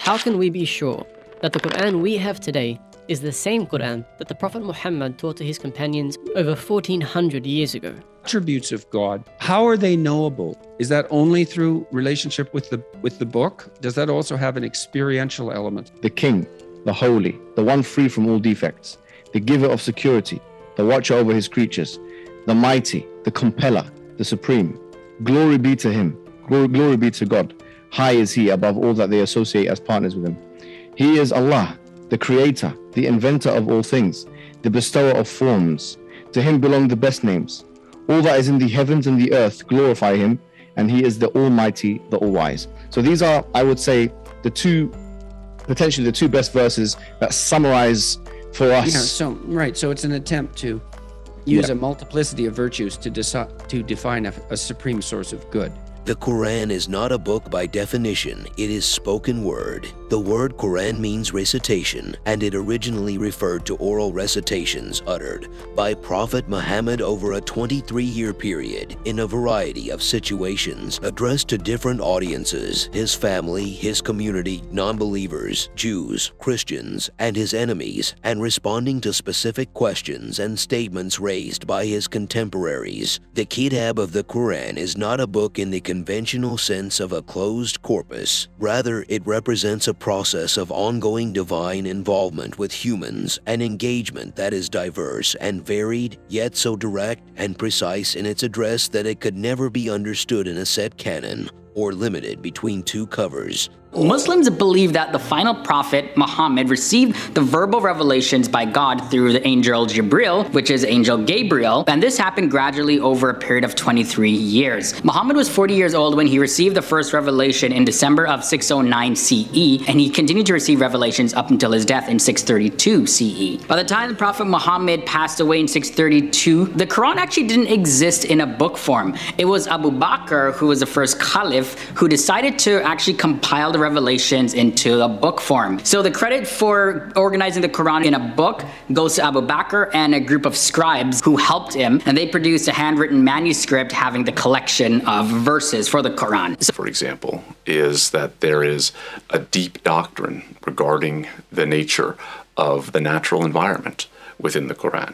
How can we be sure that the Quran we have today is the same Quran that the Prophet Muhammad taught to his companions over 1400 years ago? Attributes of God, how are they knowable? Is that only through relationship with the book? Does that also have an experiential element? The King, the Holy, the one free from all defects, the giver of security, the watcher over his creatures, the mighty, the compeller, the supreme. Glory be to him. Glory be to God. High is he above all that they associate as partners with him. He is Allah, the creator, the inventor of all things, the bestower of forms. To him belong the best names. All that is in the heavens and the earth glorify him, and he is the Almighty, the All-Wise. So these are, I would say, potentially the two best verses that summarize for us. Yeah, so it's an attempt to use a multiplicity of virtues to define a supreme source of good. The Quran is not a book by definition, it is spoken word. The word Quran means recitation, and it originally referred to oral recitations uttered by Prophet Muhammad over a 23-year period in a variety of situations addressed to different audiences: his family, his community, non-believers, Jews, Christians, and his enemies, and responding to specific questions and statements raised by his contemporaries. The Kitab of the Quran is not a book in the conventional sense of a closed corpus. Rather, it represents a process of ongoing divine involvement with humans, an engagement that is diverse and varied, yet so direct and precise in its address that it could never be understood in a set canon or limited between two covers. Muslims believe that the final prophet, Muhammad, received the verbal revelations by God through the angel Jibril, which is angel Gabriel, and this happened gradually over a period of 23 years. Muhammad was 40 years old when he received the first revelation in December of 609 CE, and he continued to receive revelations up until his death in 632 CE. By the time the Prophet Muhammad passed away in 632, the Quran actually didn't exist in a book form. It was Abu Bakr, who was the first caliph, who decided to actually compile the revelations into a book form. So the credit for organizing the Quran in a book goes to Abu Bakr and a group of scribes who helped him, and they produced a handwritten manuscript having the collection of verses for the Quran. For example, is that there is a deep doctrine regarding the nature of the natural environment within the Quran.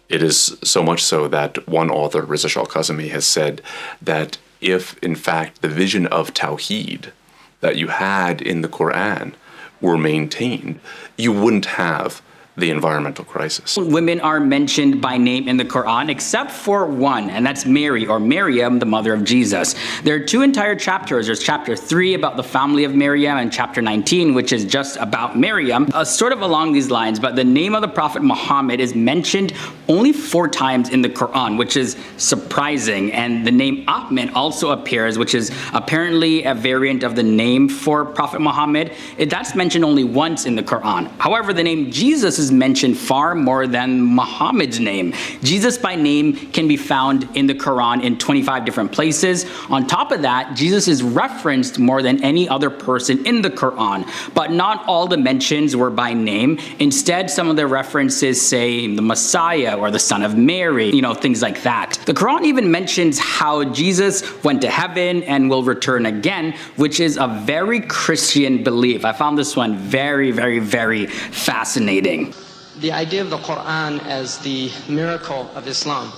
It is so much so that one author, Riza al-Kazemi, has said that if, in fact, the vision of Tawheed that you had in the Quran were maintained, you wouldn't have the environmental crisis. Women are mentioned by name in the Quran except for one, and that's Mary, or Maryam, the mother of Jesus. There are two entire chapters. There's chapter 3 about the family of Maryam, and chapter 19, which is just about Maryam, sort of along these lines. But the name of the Prophet Muhammad is mentioned only 4 times in the Quran, which is surprising. And the name Ahmed also appears, which is apparently a variant of the name for Prophet Muhammad. That's mentioned only once in the Quran. However, the name Jesus is mentioned far more than Muhammad's name. Jesus by name can be found in the Quran in 25 different places. On top of that, Jesus is referenced more than any other person in the Quran, but not all the mentions were by name. Instead, some of the references say the Messiah or the Son of Mary, things like that. The Quran even mentions how Jesus went to heaven and will return again, which is a very Christian belief. I found this one very, very, very fascinating. The idea of the Quran as the miracle of Islam.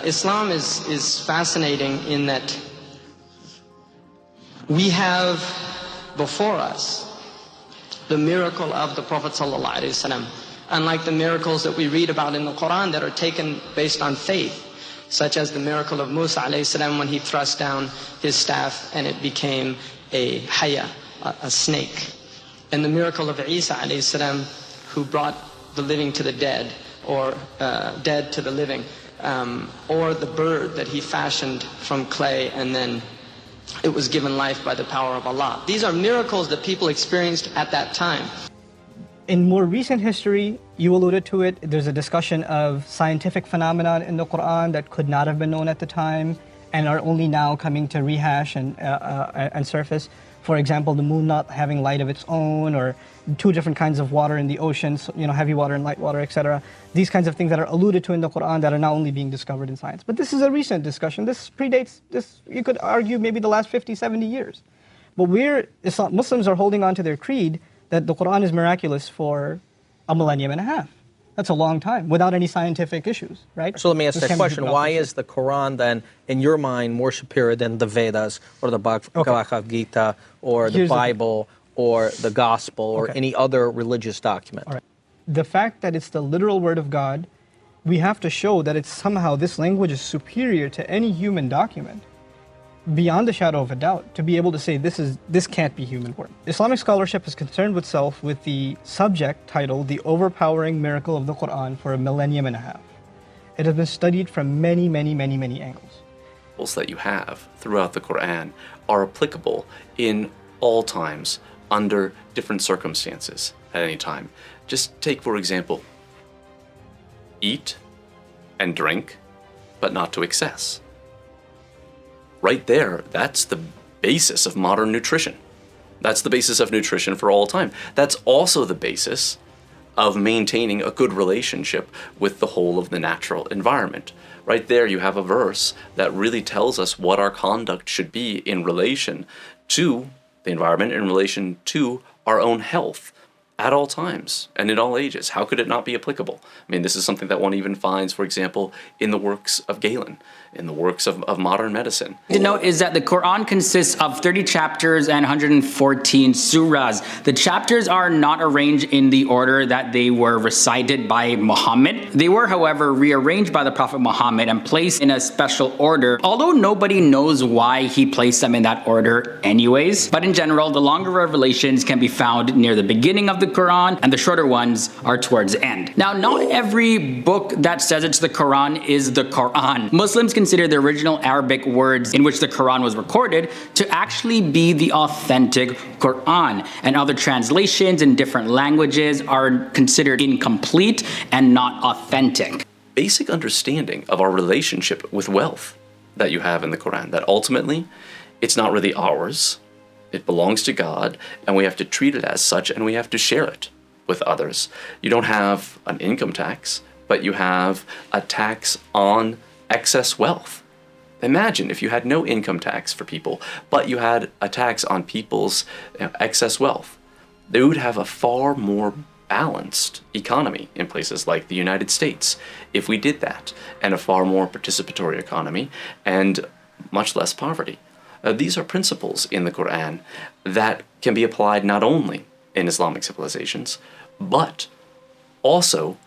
Islam is fascinating in that we have before us the miracle of the Prophet ﷺ, unlike the miracles that we read about in the Quran that are taken based on faith, such as the miracle of Musa ﷺ when he thrust down his staff and it became a haya, a snake, and the miracle of Isa ﷺ, who brought the living to the dead, or dead to the living, or the bird that he fashioned from clay and then it was given life by the power of Allah. These are miracles that people experienced at that time. In more recent history, you alluded to it, there's a discussion of scientific phenomena in the Quran that could not have been known at the time and are only now coming to rehash and surface. For example, the moon not having light of its own, or 2 different kinds of water in the oceans, heavy water and light water, etc. These kinds of things that are alluded to in the Quran that are now only being discovered in science. But this is a recent discussion. This predates, you could argue, maybe the last 50, 70 years. But Muslims are holding on to their creed that the Quran is miraculous for a millennium and a half. That's a long time without any scientific issues, right? So let me ask This that can be question. Why is the Quran then, in your mind, more superior than the Vedas or the Bhagavad Gita or the Bible or the Gospel or any other religious document? All right. The fact that it's the literal word of God, we have to show that it's somehow, this language is superior to any human document, beyond a shadow of a doubt, to be able to say this can't be human word. Islamic scholarship is concerned with itself with the subject titled The Overpowering Miracle of the Quran for a Millennium and a Half. It has been studied from many, many, many, many angles. That you have throughout the Quran are applicable in all times under different circumstances at any time. Just take, for example, eat and drink, but not to excess. Right there, that's the basis of modern nutrition. That's the basis of nutrition for all time. That's also the basis of maintaining a good relationship with the whole of the natural environment. Right there, you have a verse that really tells us what our conduct should be in relation to the environment, in relation to our own health at all times and in all ages. How could it not be applicable? I mean, this is something that one even finds, for example, in the works of Galen, in the works of modern medicine. To note is that the Quran consists of 30 chapters and 114 surahs. The chapters are not arranged in the order that they were recited by Muhammad. They were, however, rearranged by the Prophet Muhammad and placed in a special order, although nobody knows why he placed them in that order anyways. But in general, the longer revelations can be found near the beginning of the Quran, and the shorter ones are towards the end. Now, not every book that says it's the Quran is the Quran. Muslims consider the original Arabic words in which the Quran was recorded to actually be the authentic Quran, and other translations in different languages are considered incomplete and not authentic. Basic understanding of our relationship with wealth that you have in the Quran, that ultimately it's not really ours. It belongs to God, and we have to treat it as such, and we have to share it with others. You don't have an income tax, but you have a tax on excess wealth. Imagine if you had no income tax for people, but you had a tax on people's excess wealth. They would have a far more balanced economy in places like the United States if we did that, and a far more participatory economy and much less poverty. These are principles in the Quran that can be applied not only in Islamic civilizations, but also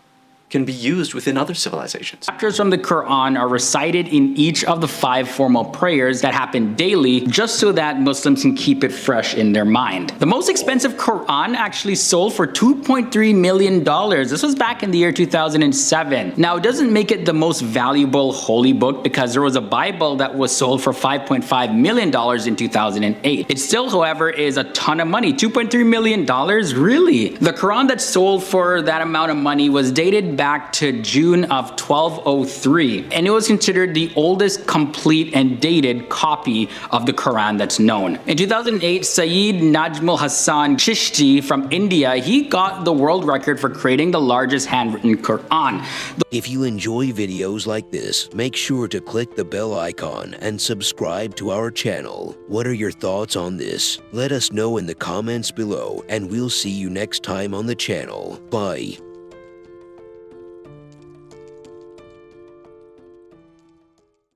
can be used within other civilizations. Chapters from the Quran are recited in each of the 5 formal prayers that happen daily, just so that Muslims can keep it fresh in their mind. The most expensive Quran actually sold for $2.3 million. This was back in the year 2007. Now, it doesn't make it the most valuable holy book because there was a Bible that was sold for $5.5 million in 2008. It still, however, is a ton of money. $2.3 million? Really? The Quran that sold for that amount of money was dated back to June of 1203, and it was considered the oldest complete and dated copy of the Quran that's known. In 2008, Sayyid Najmul Hassan Chishti from India, he got the world record for creating the largest handwritten Quran. If you enjoy videos like this, make sure to click the bell icon and subscribe to our channel. What are your thoughts on this? Let us know in the comments below, and we'll see you next time on the channel. Bye.